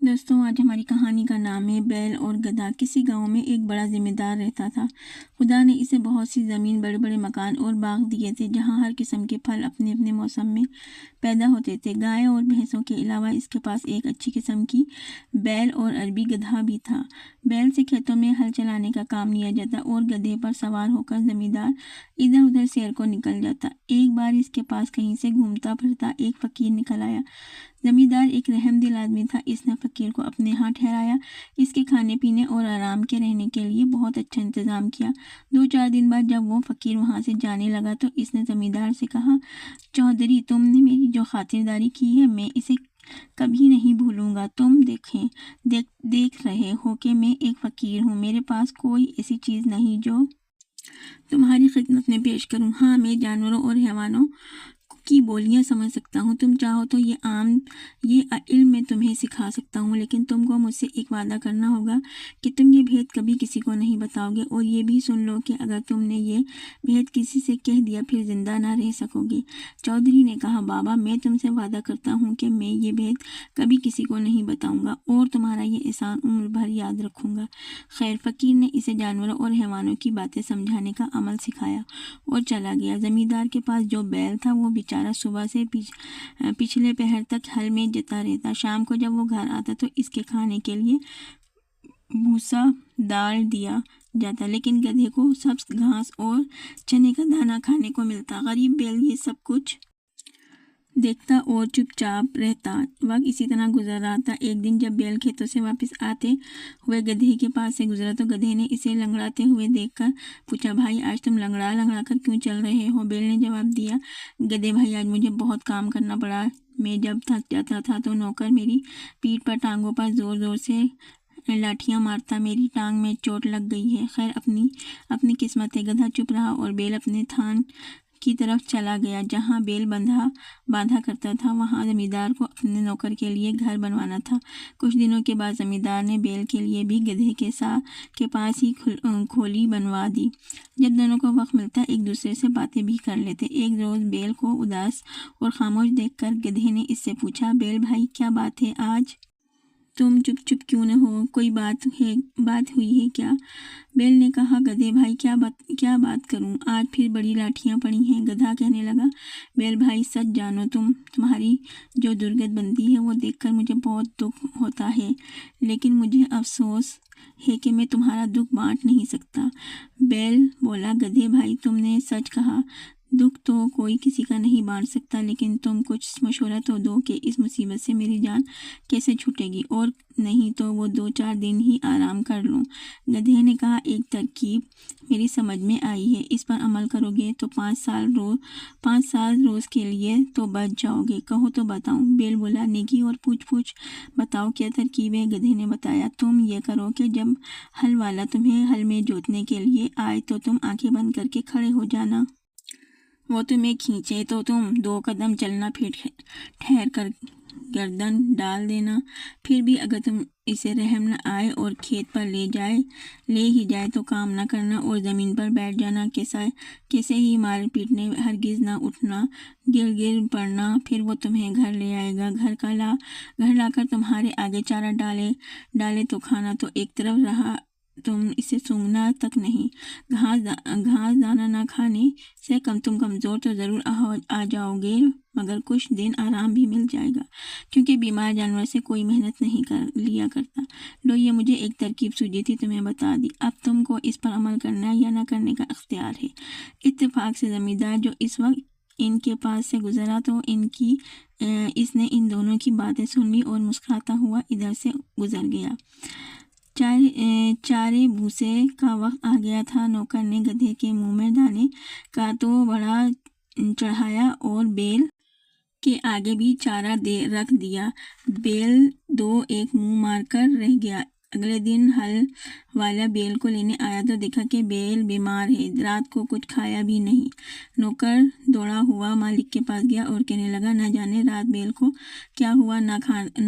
दोस्तों, आज हमारी कहानी का नाम है बैल और गधा। किसी गांव में एक बड़ा जिम्मेदार रहता था। खुदा ने इसे बहुत सी ज़मीन, बड़े बड़े मकान और बाग दिए थे, जहां हर किस्म के फल अपने अपने मौसम में पैदा होते थे। गाय और भैंसों के अलावा इसके पास एक अच्छी किस्म की बैल और अरबी गधा भी था। बैल से खेतों में हल चलाने का काम लिया जाता और गधे पर सवार होकर जमींदार इधर उधर सैर को निकल जाता। एक बार इसके पास कहीं से घूमता फिरता एक फकीर निकल आया। जमींदार एक रहमदिल आदमी था। इसने फकीर को अपने यहाँ ठहराया। इसके खाने पीने और आराम के रहने के लिए बहुत अच्छा इंतजाम किया। 2-4 दिन बाद जब वो फकीर वहाँ से जाने लगा तो इसने जमींदार से कहा, चौधरी, तुमने मेरी जो खातिरदारी की है मैं इसे कभी नहीं भूलूंगा। तुम देख रहे हो कि मैं एक फकीर हूँ। मेरे पास कोई ऐसी चीज़ नहीं जो तुम्हारी खिदमत में पेश करूँ। हाँ, मैं जानवरों और हैवानों की बोलियां समझ सकता हूँ। तुम चाहो तो ये इल्म मैं तुम्हें सिखा सकता हूँ, लेकिन तुमको मुझसे एक वादा करना होगा कि तुम ये भेद कभी किसी को नहीं बताओगे। और ये भी सुन लो कि अगर तुमने ये भेद किसी से कह दिया फिर जिंदा ना रह सकोगे। चौधरी ने कहा, बाबा, मैं तुमसे वादा करता हूँ कि मैं ये भेद कभी किसी को नहीं बताऊंगा और तुम्हारा ये एहसान उम्र भर याद रखूंगा। खैर, फकीर ने इसे जानवरों और हैवानों की बातें समझाने का अमल सिखाया और चला गया। जमींदार के पास जो बैल था वो बेचारा सुबह से पिछले पहर तक हल में जता रहता। शाम को जब वो घर आता तो इसके खाने के लिए भूसा डाल दिया जाता, लेकिन गधे को सब्ज घास और चने का दाना खाने को मिलता। गरीब बैल ये सब कुछ देखता और चुपचाप रहता। वक्त इसी तरह गुजर रहा था। एक दिन जब बैल खेतों से वापस आते हुए गधे के पास से गुजरा तो गधे ने इसे लंगड़ाते हुए देखकर पूछा, भाई, आज तुम लंगड़ा लंगड़ा कर क्यों चल रहे हो? बैल ने जवाब दिया, गधे भाई, आज मुझे बहुत काम करना पड़ा। मैं जब थक जाता था तो नौकर मेरी पीठ पर, टांगों पर जोर जोर से लाठियां मारता। मेरी टांग में चोट लग गई है। खैर, अपनी अपनी किस्मत है। गधा चुप रहा और बैल अपने थान की तरफ चला गया। जहाँ बैल बांधा करता था वहाँ जमींदार को अपने नौकर के लिए घर बनवाना था। कुछ दिनों के बाद जमींदार ने बैल के लिए भी गधे के पास ही खोली बनवा दी। जब दोनों को वक्त मिलता एक दूसरे से बातें भी कर लेते। एक रोज बैल को उदास और खामोश देखकर गधे ने इससे पूछा, बैल भाई, क्या बात है? आज तुम चुप चुप क्यों न हो? कोई बात हुई है क्या? बैल ने कहा, गधे भाई, क्या बात करूं? आज फिर बड़ी लाठियां पड़ी हैं। गधा कहने लगा, बैल भाई, सच जानो, तुम्हारी जो दुर्गति है वो देखकर मुझे बहुत दुख होता है, लेकिन मुझे अफसोस है कि मैं तुम्हारा दुख बांट नहीं सकता। बैल बोला, गधे भाई, तुमने सच कहा। दुख तो कोई किसी का नहीं बांट सकता, लेकिन तुम कुछ मशवरा तो दो कि इस मुसीबत से मेरी जान कैसे छूटेगी, और नहीं तो वो 2-4 दिन ही आराम कर लूं। गधे ने कहा, एक तरकीब मेरी समझ में आई है। इस पर अमल करोगे तो 5 साल रोज के लिए तो बच जाओगे। कहो तो बताऊं? बैल बोला, नेकी और पूछ बताओ, क्या तरकीब है? गधे ने बताया, तुम ये करो कि जब हल वाला तुम्हें हल में जोतने के लिए आए तो तुम आंखें बंद करके खड़े हो जाना। वो तुम्हें खींचे तो तुम 2 कदम चलना, फिर ठहर कर गर्दन डाल देना। फिर भी अगर तुम इसे रहम न आए और खेत पर ले ही जाए तो काम न करना और ज़मीन पर बैठ जाना। कैसे ही मार पीटने हरगिज ना उठना, गिर पड़ना। फिर वो तुम्हें घर ले आएगा। घर लाकर तुम्हारे आगे चारा डाले तो खाना तो एक तरफ रहा, तुम इसे सूंघना तक नहीं। घास दाना ना खाने से तुम कमज़ोर तो ज़रूर आ जाओगे, मगर कुछ दिन आराम भी मिल जाएगा, क्योंकि बीमार जानवर से कोई मेहनत नहीं कर लिया करता। लो, ये मुझे एक तरकीब सूझी थी, तुम्हें बता दी। अब तुमको इस पर अमल करना या ना करने का इख्तियार है। इत्तेफाक से जमींदार जो इस वक्त इनके पास से गुजरा तो इसने इन दोनों की बातें सुन ली और मुस्कुराता हुआ इधर से गुजर गया। चारे भूसे का वक्त आ गया था। नौकर ने गधे के मुंह में दाने का तो बड़ा चढ़ाया और बैल के आगे भी चारा रख दिया। बैल एक मुंह मारकर रह गया। अगले दिन हल वाला बेल को लेने आया तो देखा कि बेल बीमार है, रात को कुछ खाया भी नहीं। नौकर दौड़ा हुआ मालिक के पास गया और कहने लगा, न जाने रात बेल को क्या हुआ, ना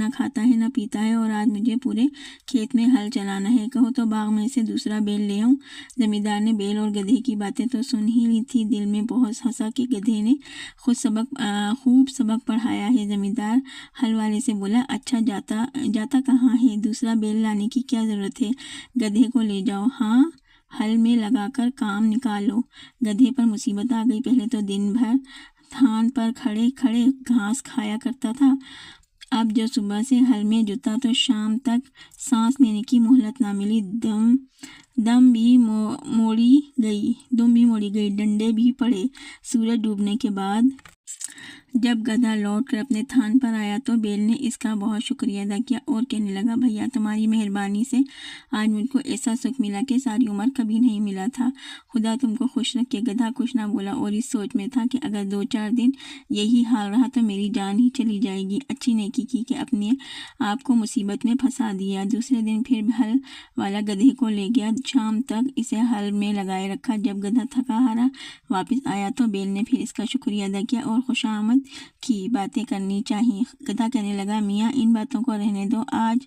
खाता है ना पीता है, और आज मुझे पूरे खेत में हल चलाना है। कहो तो बाग में से दूसरा बेल ले आऊं। जमींदार ने बेल और गधे की बातें तो सुन ही ली थी, दिल में बहुत हंसा कि गधे ने खूब सबक पढ़ाया है। जमींदार हल वाले से बोला, अच्छा जाता कहाँ है, दूसरा बेल लाने की क्या जरूरत है, गधे को ले जाओ, हाँ हल में लगाकर काम निकालो। गधे पर मुसीबत आ गई। पहले तो दिन भर थान पर खड़े खड़े घास खाया करता था, अब जो सुबह से हल में जुटा तो शाम तक सांस लेने की मोहलत ना मिली। दम भी मोड़ी गई, डंडे भी पड़े। सूरज डूबने के बाद जब गधा लौट कर अपने थान पर आया तो बेल ने इसका बहुत शुक्रिया अदा किया और कहने लगा, भैया तुम्हारी मेहरबानी से आज मुझको ऐसा सुख मिला कि सारी उम्र कभी नहीं मिला था। खुदा तुमको खुश रखे। गधा कुछ ना बोला और इस सोच में था कि अगर 2-4 दिन यही हाल रहा तो मेरी जान ही चली जाएगी। अच्छी नेकी की कि अपने आप को मुसीबत में फंसा दिया। दूसरे दिन फिर हल वाला गधे को ले गया, शाम तक इसे हल में लगाए रखा। जब गधा थका हारा वापस आया तो बेल ने फिर इसका शुक्रिया अदा किया और खुशामद की बातें करनी चाहिए। गधा कहने लगा, मियाँ इन बातों को रहने दो, आज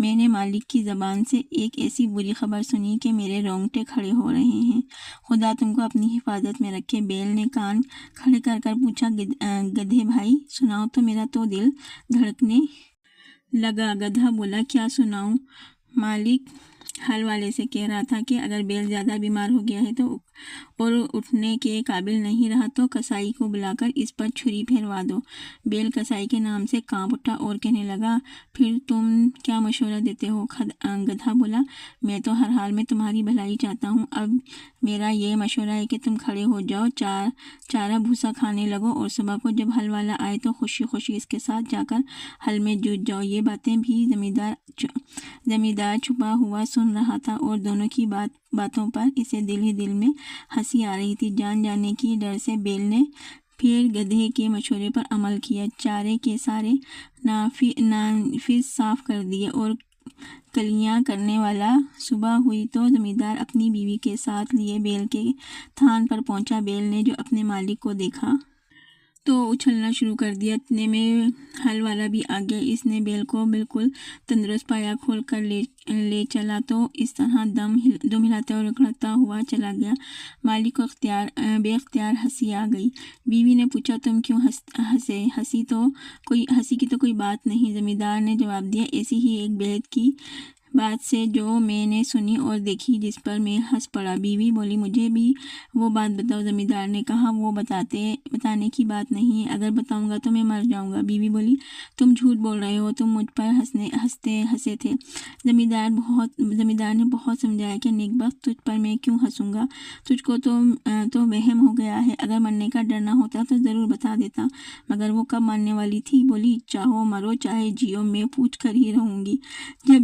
मैंने मालिक की ज़बान से एक ऐसी बुरी खबर सुनी कि मेरे रोंगटे खड़े हो रहे हैं। खुदा तुमको अपनी हिफाजत में रखे। बेल ने कान खड़े कर पूछा, गधे भाई सुनाओ तो, मेरा तो दिल धड़कने लगा। गधा बोला, क्या सुनाऊं? मालिक हल वाले से कह रहा था कि अगर बैल ज़्यादा बीमार हो गया है तो और उठने के काबिल नहीं रहा तो कसाई को बुलाकर इस पर छुरी फेरवा दो। बैल कसाई के नाम से कांप उठा और कहने लगा, फिर तुम क्या मशवरा देते हो? गधा बोला, मैं तो हर हाल में तुम्हारी भलाई चाहता हूँ। अब मेरा ये मशवरा है कि तुम खड़े हो जाओ, चारा भूसा खाने लगो और सुबह को जब हल वाला आए तो खुशी खुशी इसके साथ जाकर हल में जुट जाओ। ये बातें भी जमींदार छुपा हुआ सुन रहा था और दोनों की बातों पर इसे दिल ही दिल में हंसी आ रही थी। जान जाने की डर से बेल ने फिर गधे के मशवरे पर अमल किया। चारे के सारे नाफिज साफ कर दिए और कलियां करने वाला सुबह हुई तो जमींदार अपनी बीवी के साथ लिए बेल के थान पर पहुंचा। बेल ने जो अपने मालिक को देखा तो उछलना शुरू कर दिया। इतने में हल वाला भी आ गया। इसने बेल को बिल्कुल तंदुरुस्त पाया खोल कर ले चला तो इस तरह दम हिलाता और उखड़ता हुआ चला गया। मालिक को बेख्तियार हंसी आ गई। बीवी ने पूछा, तुम क्यों हंसे? हंसी की तो कोई बात नहीं। जमींदार ने जवाब दिया, ऐसी ही एक बेहद की बात से जो मैंने सुनी और देखी जिस पर मैं हंस पड़ा। बीवी बोली, मुझे भी वो बात बताओ। जमींदार ने कहा, वो बताने की बात नहीं है, अगर बताऊंगा तो मैं मर जाऊंगा। बीवी बोली, तुम झूठ बोल रहे हो, तुम मुझ पर हंसे थे। जमींदार ने बहुत समझाया कि नेकबख्त, तुझ पर मैं क्यों हंसूंगा, तुझको तो वहम हो गया है, अगर मरने का डर ना होता तो ज़रूर बता देता। मगर वो कब मरने वाली थी? बोली, चाहो मरो चाहे जियो, मैं पूछ कर ही रहूंगी। जब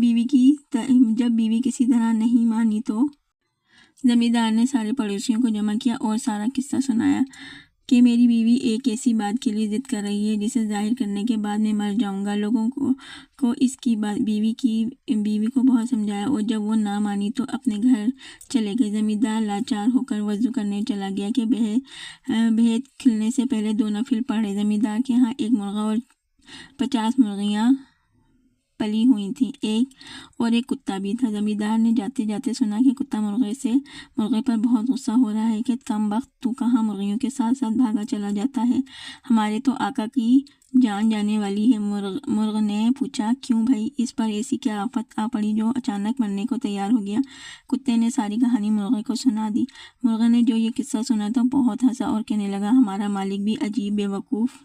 बीवी किसी तरह नहीं मानी तो जमींदार ने सारे पड़ोसियों को जमा किया और सारा किस्सा सुनाया कि मेरी बीवी एक ऐसी बात के लिए जिद कर रही है जिसे जाहिर करने के बाद मैं मर जाऊंगा। लोगों को इसकी बात बीवी को बहुत समझाया और जब वो ना मानी तो अपने घर चले गए। जमींदार लाचार होकर वज़ू करने चला गया कि भेद खिलने से पहले 2 नफिल पढ़े। जमींदार के यहाँ एक मुर्गा और 50 मुर्गियाँ पली हुई थी, एक कुत्ता भी था। जमींदार ने जाते जाते सुना कि कुत्ता मुर्गे पर बहुत गुस्सा हो रहा है कि कम वक्त तू कहाँ मुर्गियों के साथ साथ भागा चला जाता है, हमारे तो आका की जान जाने वाली है। मुर्ग ने पूछा, क्यों भाई, इस पर ऐसी क्या आफत आ पड़ी जो अचानक मरने को तैयार हो गया? कुत्ते ने सारी कहानी मुर्गे को सुना दी। मुर्गे ने जो ये किस्सा सुना तो बहुत हंसा और कहने लगा, हमारा मालिक भी अजीब बेवकूफ़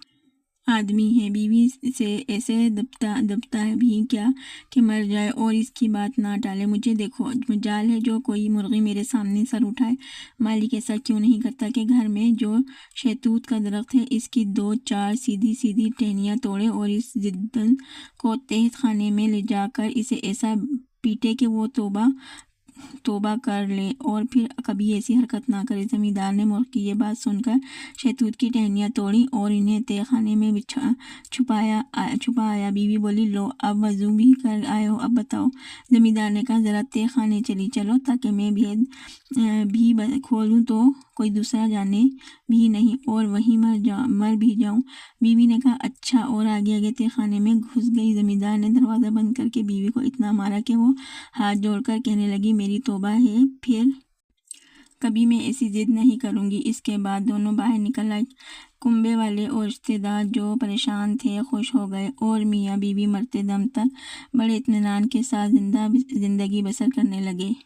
आदमी है, बीवी से ऐसे दबता है भी क्या कि मर जाए और इसकी बात ना टाले। मुझे देखो, मजाल है जो कोई मुर्गी मेरे सामने सर उठाए। मालिक ऐसा क्यों नहीं करता कि घर में जो शहतूत का दरख्त है इसकी 2-4 सीधी टहनियाँ तोड़े और इस जिद्दन को तहत खाने में ले जाकर इसे ऐसा पीटे कि वो तौबा توبہ کر لے اور پھر کبھی ایسی حرکت نہ کرے۔ زمیندار نے مرغ کی یہ بات سن کر شہتوت کی ٹہنیاں توڑی اور انہیں تہہ خانے میں چھپا آیا۔ بیوی بولی، لو اب وضو بھی کر آئے ہو، اب بتاؤ۔ زمیندار نے کہا، ذرا تہہ خانے چلو تاکہ میں بھی کھولوں تو کوئی دوسرا جانے بھی نہیں اور وہیں مر بھی جاؤں۔ بیوی نے کہا، اچھا، اور آگے تہہ خانے میں گھس گئی۔ زمیندار نے دروازہ بند کر کے بیوی کو اتنا مارا کہ وہ ہاتھ جوڑ کر کہنے لگی، میری توبہ ہے، پھر کبھی میں ایسی ضد نہیں کروں گی۔ اس کے بعد دونوں باہر نکل آئے۔ کنبے والے اور رشتے دار جو پریشان تھے خوش ہو گئے اور میاں بیوی مرتے دم تک بڑے اطمینان کے ساتھ زندگی بسر کرنے لگے۔